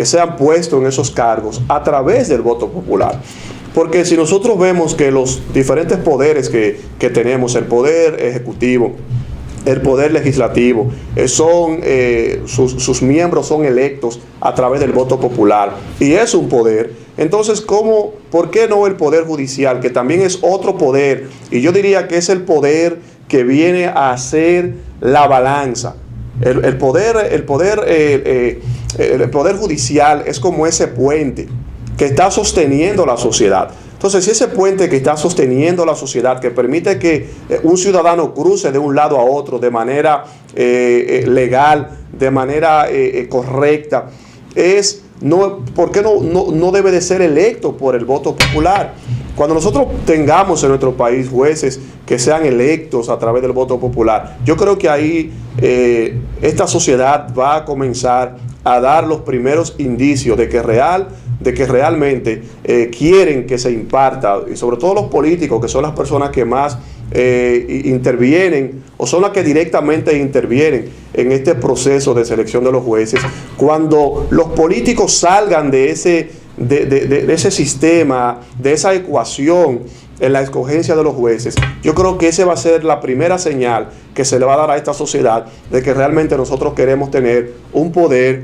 A: sean puestos en esos cargos a través del voto popular. Porque si nosotros vemos que los diferentes poderes que tenemos, el poder ejecutivo, el poder legislativo, sus miembros son electos a través del voto popular, y es un poder. Entonces, ¿por qué no el poder judicial, que también es otro poder? Y yo diría que es el poder que viene a hacer la balanza. El poder judicial es como ese puente que está sosteniendo la sociedad. Entonces, si ese puente que está sosteniendo la sociedad, que permite que un ciudadano cruce de un lado a otro de manera legal, de manera correcta, ¿por qué no debe de ser electo por el voto popular? Cuando nosotros tengamos en nuestro país jueces que sean electos a través del voto popular, yo creo que ahí esta sociedad va a comenzar a dar los primeros indicios de que realmente quieren que se imparta, y sobre todo los políticos, que son las personas que más intervienen, o son las que directamente intervienen en este proceso de selección de los jueces. Cuando los políticos salgan de ese sistema, de esa ecuación en la escogencia de los jueces, yo creo que esa va a ser la primera señal que se le va a dar a esta sociedad de que realmente nosotros queremos tener un poder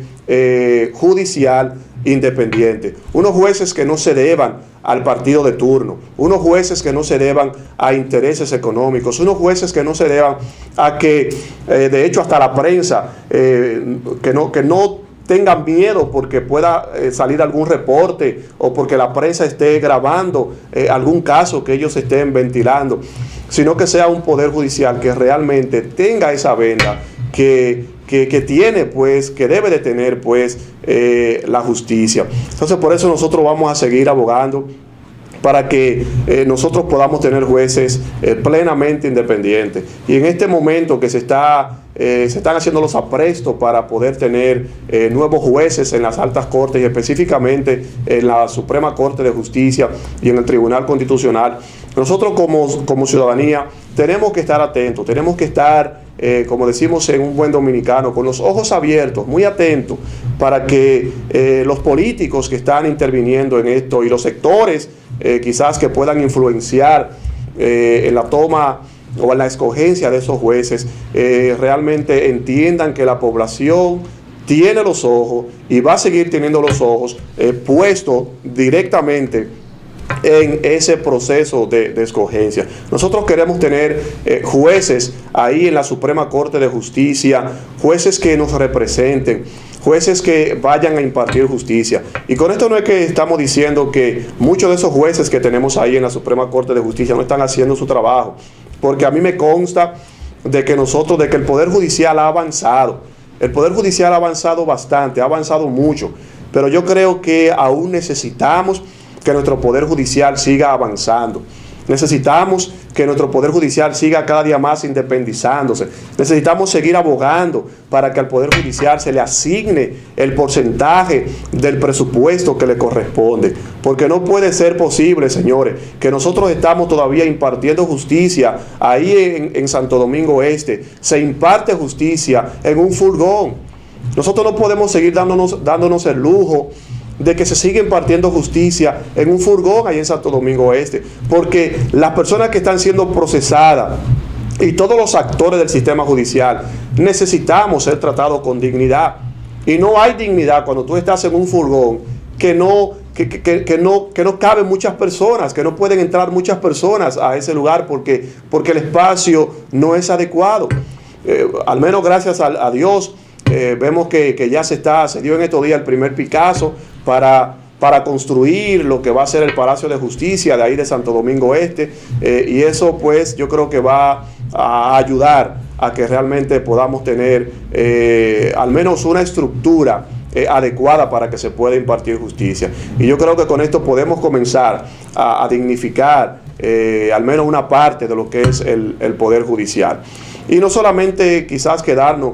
A: judicial independiente. Unos jueces que no se deban al partido de turno, unos jueces que no se deban a intereses económicos, unos jueces que no se deban a que, de hecho, hasta la prensa, que no tengan miedo porque pueda salir algún reporte o porque la prensa esté grabando algún caso que ellos estén ventilando, sino que sea un poder judicial que realmente tenga esa venda que tiene, pues, que debe de tener, pues, la justicia. Entonces, por eso nosotros vamos a seguir abogando para que nosotros podamos tener jueces plenamente independientes. Y en este momento que se están haciendo los aprestos para poder tener nuevos jueces en las altas cortes y específicamente en la Suprema Corte de Justicia y en el Tribunal Constitucional, nosotros como ciudadanía tenemos que estar atentos, tenemos que estar, como decimos en un buen dominicano, con los ojos abiertos, muy atentos, para que los políticos que están interviniendo en esto y los sectores quizás que puedan influenciar en la toma o en la escogencia de esos jueces, realmente entiendan que la población tiene los ojos y va a seguir teniendo los ojos puestos directamente en ese proceso de escogencia. Nosotros queremos tener jueces ahí en la Suprema Corte de Justicia, jueces que nos representen, jueces que vayan a impartir justicia. Y con esto no es que estamos diciendo que muchos de esos jueces que tenemos ahí en la Suprema Corte de Justicia no están haciendo su trabajo, porque a mí me consta de que el Poder Judicial ha avanzado. El Poder Judicial ha avanzado bastante, ha avanzado mucho, pero yo creo que aún necesitamos que nuestro Poder Judicial siga avanzando. Necesitamos que nuestro Poder Judicial siga cada día más independizándose. Necesitamos seguir abogando para que al Poder Judicial se le asigne el porcentaje del presupuesto que le corresponde. Porque no puede ser posible, señores, que nosotros estamos todavía impartiendo justicia ahí en Santo Domingo Este. Se imparte justicia en un furgón. Nosotros no podemos seguir dándonos el lujo de que se sigue impartiendo justicia en un furgón ahí en Santo Domingo Este, porque las personas que están siendo procesadas y todos los actores del sistema judicial necesitamos ser tratados con dignidad. Y no hay dignidad cuando tú estás en un furgón que no caben muchas personas, que no pueden entrar muchas personas a ese lugar porque el espacio no es adecuado. Al menos gracias a Dios, vemos que ya se dio en estos días el primer Picasso para construir lo que va a ser el Palacio de Justicia de ahí de Santo Domingo Este, y eso pues yo creo que va a ayudar a que realmente podamos tener al menos una estructura adecuada para que se pueda impartir justicia. Y yo creo que con esto podemos comenzar a dignificar al menos una parte de lo que es el Poder Judicial. Y no solamente quizás quedarnos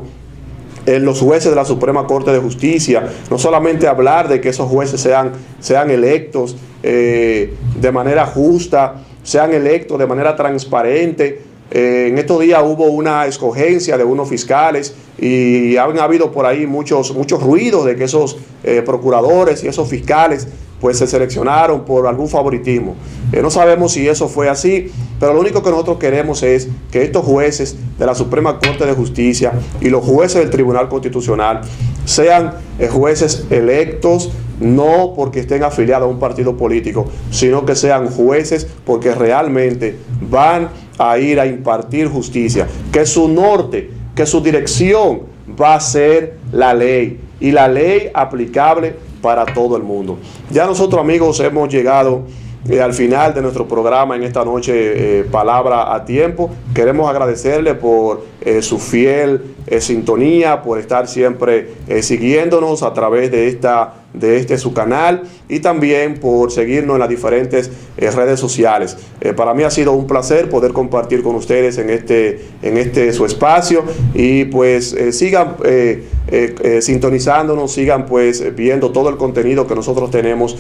A: en los jueces de la Suprema Corte de Justicia, no solamente hablar de que esos jueces sean electos de manera justa, sean electos de manera transparente. En estos días hubo una escogencia de unos fiscales y han habido por ahí muchos ruidos de que esos procuradores y esos fiscales pues se seleccionaron por algún favoritismo. No sabemos si eso fue así, pero lo único que nosotros queremos es que estos jueces de la Suprema Corte de Justicia y los jueces del Tribunal Constitucional sean jueces electos, no porque estén afiliados a un partido político, sino que sean jueces porque realmente van a ir a impartir justicia, que su norte, que su dirección va a ser la ley, y la ley aplicable para todo el mundo. Ya nosotros, amigos, hemos llegado al final de nuestro programa en esta noche, Palabra a Tiempo. Queremos agradecerle por su fiel sintonía, por estar siempre siguiéndonos a través de su canal, y también por seguirnos en las diferentes redes sociales. Para mí ha sido un placer poder compartir con ustedes en este su espacio, y pues sigan sintonizándonos, sigan pues viendo todo el contenido que nosotros tenemos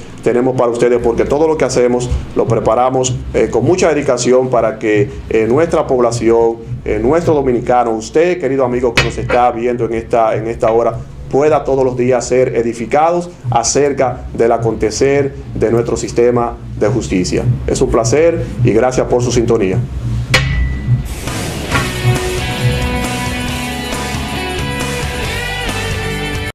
A: para ustedes, porque todo lo que hacemos lo preparamos con mucha dedicación para que nuestra población, nuestro dominicano, usted, querido amigo que nos está viendo en esta hora, pueda todos los días ser edificados acerca del acontecer de nuestro sistema de justicia. Es un placer y gracias por su sintonía.